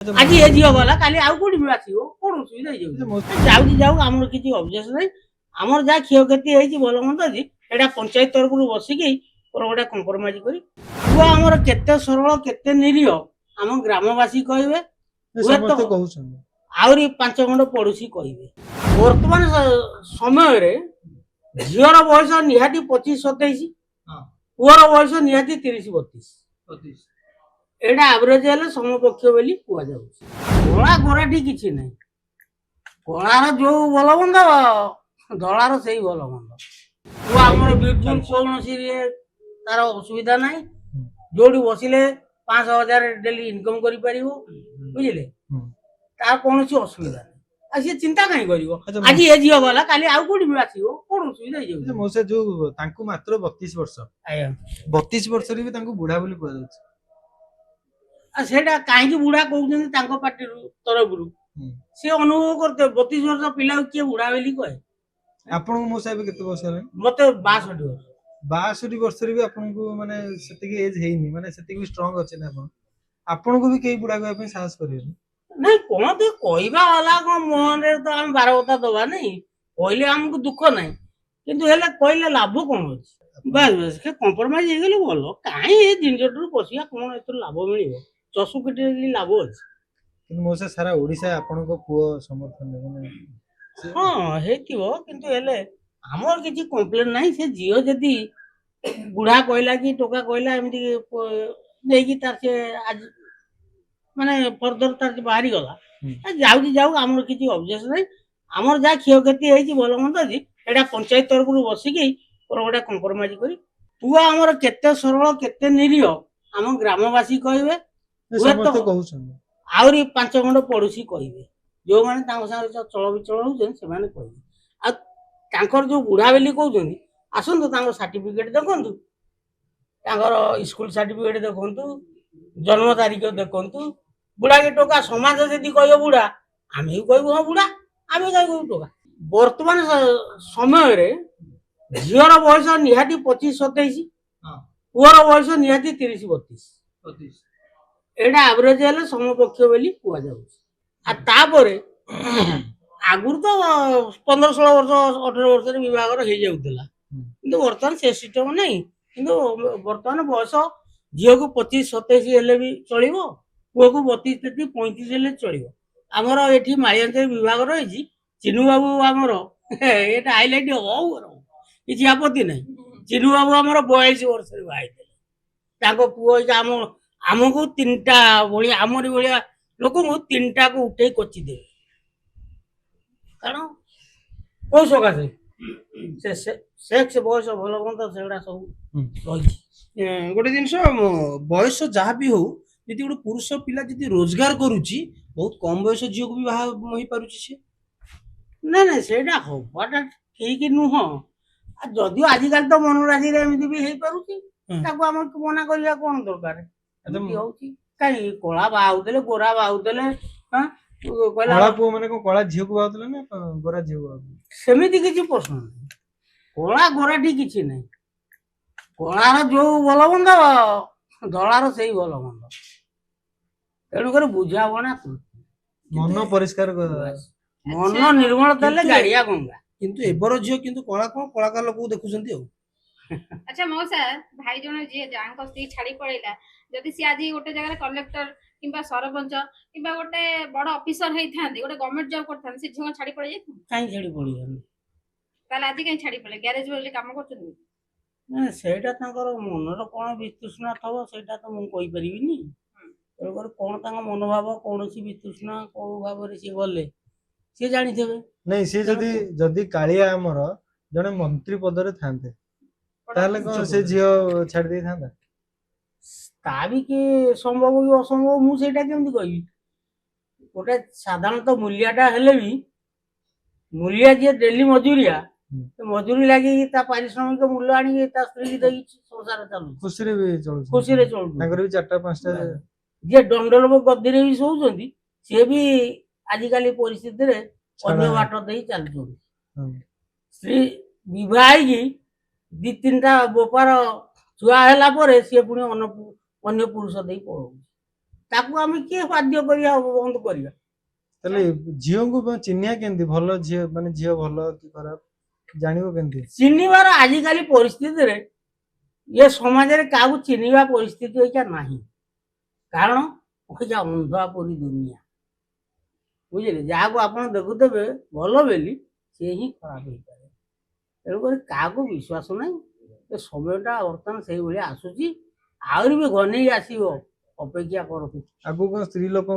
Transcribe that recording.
आज ये झील गला काली आउ कोठी आसो कौन असुविधा जाऊँ जाऊँ आम किसी अभ्यास ना आमर जहाँ क्षयक्षति होती भल मंद अच्छी एटा पंचायत तरफ बसिकी गोटे कंप्रोमाइज कर पुआ आमर केते सरल केते निरीह आम ग्रामवासी कहे आहरी 5 खंड पड़ोशी कहे बर्तमान समय झीर बयस निहाती 25-27 पुअर बयस निहाती 30-32 एटा एवरेज हेले समपक्ष बोली कुआ जाउछि कला गोराठी किछि नै कलार जो भल मंद धଳାର ସେଇ ଭଲ ମନ୍ଦ ପୁଅ ଆମର ବିଲକୁଲ କୌଣସି ତାର ଅସୁବିଧା ନାହିଁ ଯୋଉଠି ବସିଲେ 5,000 ଡେଲି ଇନକମ କରିପାରିବ ବୁଝିଲେ ତାର କୌଣସି ଅସୁବିଧା ନାହିଁ ଆଉ ସେ ଚିନ୍ତା କାହିଁ କରିବ ଆଜି ଏ ଝିଅ ଗଲା କାଲି ଆଉ କୋଉଠି ଆସିବ କଣ ଅସୁବିଧା ହେଇଯାଉଛି ମୋ ସେ ଯୋଉ ତାଙ୍କୁ ମାତ୍ର 32 ବର୍ଷ ଆଜ୍ଞା 32 ବର୍ଷରେ ବି ତାଙ୍କୁ ବୁଢା ବୋଲି କୁହାଯାଉଛି ଆଉ ସେଇଟା କାହିଁକି ବୁଢା କହୁଛନ୍ତି ତାଙ୍କ ପାର୍ଟିରୁ ତରଫରୁ ସେ ଅନୁଭବ କରୁଥିବେ 32 ବର୍ଷ ପିଲାକୁ କିଏ ବୁଢା ବୋଲି କହେ ଆପଣଙ୍କୁ ମୋ ସାହେବ କେତେ ବର୍ଷ ହେଲାଣି ମତେ 62 ବର୍ଷ 62 ବର୍ଷରେ ବି ଆପଣଙ୍କୁ ମାନେ ସେତିକି ଏଜ ହେଇନି ମାନେ ସେତିକି ଷ୍ଟ୍ରଙ୍ଗ ଅଛି ନା ଆପଣଙ୍କୁ ବି କେହି ବୁଢା କହିବା ପାଇଁ ସାହସ କରିବେନି ନାଇଁ କଣ ତ କହିବା ହେଲା କଣ ମୁହଁରେ ତ ଆମେ 12 କଥା ଦବା ନାଇଁ କହିଲେ ଆମକୁ ଦୁଃଖ ନାହିଁ କିନ୍ତୁ ହେଲେ କହିଲେ ଲାଭ କଣ ଅଛି ବାସ୍ ବାସ୍ ସେ କମ୍ପ୍ରମାଇଜ ହେଇଗଲେ ଭଲ କାହିଁ ଏ ଜିନିଷଟାରୁ ପଶିବା କଣ ଏଥିରୁ ଲାଭ ମିଳିବ ଚଷୁକିଟି ଲାଭ ଅଛି କିନ୍ତୁ ମୋ ସାରା ଓଡିଶା ଆପଣଙ୍କ ପୁଅ ସମର୍ଥନ ମାନେ ହଁ ହେଇଥିବ କିନ୍ତୁ ହେଲେ ଆମର କିଛି କମ୍ପ୍ଲେନ ନାହିଁ ସେ ଝିଅ ଯଦି ବୁଢା କହିଲା କି ଟୋକା କହିଲା ଏମିତି ନେଇକି ତାର ସେ ଆଜି ମାନେ ଫର୍ଦର ତାର ବାହାରି ଗଲା ଯାଉଛି ଯାଉ ଆମର କିଛି ଅବଜେକ୍ସ ନାହିଁ ଆମର ଯାହା କ୍ଷୟକ୍ଷତି ହେଇଛି ଭଲ ମନ୍ଦ ଅଛି ଏଇଟା ପଞ୍ଚାୟତ ତରଫରୁ ବସିକି ଗୋଟେ କମ୍ପ୍ରୋମାଇଜ କରି ପୁଅ ଆମର କେତେ ସରଳ କେତେ ନିରୀହ ଆମ ଗ୍ରାମବାସୀ କହିବେ ଆହୁରି 5 ଖଣ୍ଡ ପଡୋଶୀ କହିବେ ଯୋଉମାନେ ତାଙ୍କ ସାଙ୍ଗରେ ଚଳ ବିଚଳ ହଉଛନ୍ତି ସେମାନେ କହିବେ ଆଉ ତାଙ୍କର ଯୋଉ ବୁଢା ବୋଲି କହୁଛନ୍ତି ଆସନ୍ତୁ ତାଙ୍କ ସାର୍ଟିଫିକେଟ ଦେଖନ୍ତୁ ତାଙ୍କର ସ୍କୁଲ ସାର୍ଟିଫିକେଟ ଦେଖନ୍ତୁ ଜନ୍ମ ତାରିଖ ଦେଖନ୍ତୁ ବୁଢା କି ଟୋକା ସମାଜ ଯଦି କହିବ ବୁଢା ଆମେ ବି କହିବୁ ହଁ ବୁଢା ଆମେ କାହିଁ କହିବୁ ଟୋକା ବର୍ତ୍ତମାନ ସମୟରେ ଝିଅର ବୟସ ନିହାତି 25-27 ପୁଅର ବୟସ ନିହାତି 30-32 ଏଇଟା ଆଭରେଜ ହେଲେ ସମପକ୍ଷ ବୋଲି କୁହାଯାଉଛି ଆଉ ତାପରେ ଆଗରୁ ତ 15-16 ବର୍ଷ 18 ବର୍ଷରେ ବିବାହର ହେଇଯାଉଥିଲା କିନ୍ତୁ ବର୍ତ୍ତମାନ ସେ ସିଷ୍ଟମ ନାହିଁ କିନ୍ତୁ ବର୍ତ୍ତମାନ ବୟସ ଝିଅକୁ 25-27 ହେଲେ ବି ଚଳିବ ପୁଅକୁ 32-33-35 ହେଲେ ଚଳିବ ଆମର ଏଠି ମାଳିଆଞ୍ଚଳ ବିଭାଗ ରହିଛି ଚିନୁ ବାବୁ ଆମର ଏଟା ହାଇଲାଇଟ ହଉ କିଛି ଆପତ୍ତି ନାହିଁ ଚିନୁ ବାବୁ ଆମର 42 ବର୍ଷରେ ବାହା ହେଇଥିଲେ ତାଙ୍କ ପୁଅ ଆମ ଆମକୁ 3ଟା ଭଳିଆ ଆମରି ଭଳିଆ ଲୋକଙ୍କୁ 3ଟାକୁ ଉଠେଇ କଚି ଦେବେ କାରଣ କୋଉ ସକାଶେ ସେକ୍ସ ବୟସ ଭଲ ମନ୍ଦ ସେଗୁଡା ସବୁ ରହିଛି ଗୋଟେ ଜିନିଷ ବୟସ ଯାହା ବି ହଉ ଯଦି ଗୋଟେ ପୁରୁଷ ପିଲା ଯଦି ରୋଜଗାର କରୁଛି ବହୁତ କମ ବୟସ ଝିଅକୁ ବି ବାହା ହେଇପାରୁଛି ସେ ନାଇଁ ନାଇଁ ସେଇଟା ହବାଟା ଠିକ ନୁହଁ ଆଉ ଯଦିଓ ଆଜିକାଲି ତ ମନୋରାଜିରେ ଏମିତି ବି ହେଇପାରୁଛି ତାକୁ ଆମର ମନା କରିବା କଣ ଦରକାର ଏମିତି ହଉଛି କାହିଁ କଳା ବାହା ହଉଥିଲେ ଗୋରା ବାହା ହଉଥିଲେ କଳା ପୁଅ ମାନେ କଣ କଳା ଝିଅକୁ ବାହାଉଥିଲେ ନା ଗୋରା ଝିଅକୁ ବାହାଉଥିଲେ ସେମିତି କିଛି ପ୍ରଶ୍ନ ନାହିଁ କଳା ଗୋରାଠି କିଛି ନାହିଁ କଳାର ଯୋଉ ଭଲ ମନ୍ଦ ଧଳାର ସେଇ ଭଲ ମନ୍ଦ ତେଣୁକରି ବୁଝାବଣା ମନ ପରିଷ୍କାର ମନ ନିର୍ମଳ ଦେଲେ ଗାଡିଆ ଗଙ୍ଗା କିନ୍ତୁ ଏବର ଝିଅ କିନ୍ତୁ କଳା କଣ କଳାକାର ଲୋକକୁ ଦେଖୁଛନ୍ତି ଆଉ ଆଚ୍ଛା ମଉସା ଭାଇ ଜଣେ ଯିଏ ଯାହାଙ୍କ ସ୍ତ୍ରୀ ଛାଡି ପଳେଇଲା ଯଦି ସିଏ ଆଜି ଗୋଟେ ଜାଗାରେ କଲେକ୍ଟର କିମ୍ବା ସରପଞ୍ଚ କିମ୍ବା ଗୋଟେ ବଡ ଅଫିସର ହେଇଥାନ୍ତି ଗୋଟେ ଗଭର୍ଣ୍ଣମେଣ୍ଟ ଜବ କରିଥାନ୍ତି ସେ ଝିଅ ଛାଡି ପଳେଇ ଯାଇଥାନ୍ତି କାହିଁ ଛାଡି ପଳେଇଥାନ୍ତି ତାହେଲେ ଆଜି କାହିଁ ଛାଡି ପଳେଇ ଗ୍ୟାରେଜ ବୋଲି କାମ କରୁଛନ୍ତି ସେଇଟା ତାଙ୍କର ମନର କଣ ବିତୃଷ୍ଣା ଥବ ସେଇଟା ତ ମୁଁ କହିପାରିବିନି ତେଣୁକରି କଣ ତାଙ୍କ ମନୋଭାବ କୌଣସି ବିତୃଷ୍ଣା କୋଉ ଭାବରେ ସିଏ ଗଲେ ସିଏ ଜାଣିଥିବେ ନାଇଁ ସିଏ ଯଦି କାଳିଆ ଆମର ଜଣେ ମନ୍ତ୍ରୀ ପଦରେ ଥାନ୍ତେ ତାହେଲେ କଣ ସେ ଝିଅ ଛାଡି ଦେଇଥାନ୍ତା ତା ବି କି ସମ୍ଭବ କି ଅସମ୍ଭବ ମୁଁ ସେଇଟା କେମିତି କହିବି ଗୋଟେ ସାଧାରଣତଃ ମୂଲିଆଟା ହେଲେ ବି ମୂଲିଆ ଯିଏ ଡେଲି ମଜୁରିଆ ମଜୁରୀ ଲାଗିକି ତା ପାରିଶ୍ରମିକ ମୂଲ୍ୟ ଆଣିକି ତା ସ୍ତ୍ରୀ ଦେଇକି ସଂସାର ଚାଲୁଛି ଖୁସିରେ ବି ଚଳୁଛି ତାଙ୍କର ବି 4ଟା-5ଟା ଯିଏ ଦଣ୍ଡଲୋକ ଗଦିରେ ବି ଶୋଉଛନ୍ତି ସିଏ ବି ଆଜିକାଲି ପରିସ୍ଥିତିରେ ଅନ୍ୟ ବାଟ ଦେଇ ଚାଲୁଛନ୍ତି ସ୍ତ୍ରୀ ବିବାହ ହେଇକି 2-3ଟା ବେପାର ଛୁଆ ହେଲା ପରେ ସିଏ ପୁଣି ଅନ୍ୟ ପୁରୁଷ ଦେଇ ପଳଉଛି ତାକୁ ଆମେ କିଏ ବାଧ୍ୟ କରିବା ବନ୍ଦ କରିବା? ତାହେଲେ ଝିଅଙ୍କୁ ଚିହ୍ନିବା କେମିତି ଭଲ ଝିଅ ମାନେ ଝିଅ ଭଲ କି ଖରାପ ଜାଣିବ କେମିତି? ଚିହ୍ନିବାର ଆଜିକାଲି ପରିସ୍ଥିତିରେ ଏ ସମାଜରେ କାହାକୁ ଚିହ୍ନିବା ପରିସ୍ଥିତି ଅଇକା ନାହିଁ। କାରଣ ଅଇକା ଅନ୍ଧା ପରି ଦୁନିଆ, ବୁଝିଲେ? ଯାହାକୁ ଆପଣ ଦେଖୁଥିବେ ଭଲ ବୋଲି ସିଏ ହିଁ ଖରାପ ହେଇପାରେ। ତେଣୁକରି କାହାକୁ ବିଶ୍ୱାସ ନାହିଁ। ଏ ସମୟଟା ବର୍ତ୍ତମାନ ସେଇଭଳିଆ ଆସୁଛି, ଆହୁରି ବି ଘନେଇ ଆସିବ, ଅପେକ୍ଷା କରନ୍ତୁ। ଆଗକୁ କଣ ସ୍ତ୍ରୀ ଲୋକ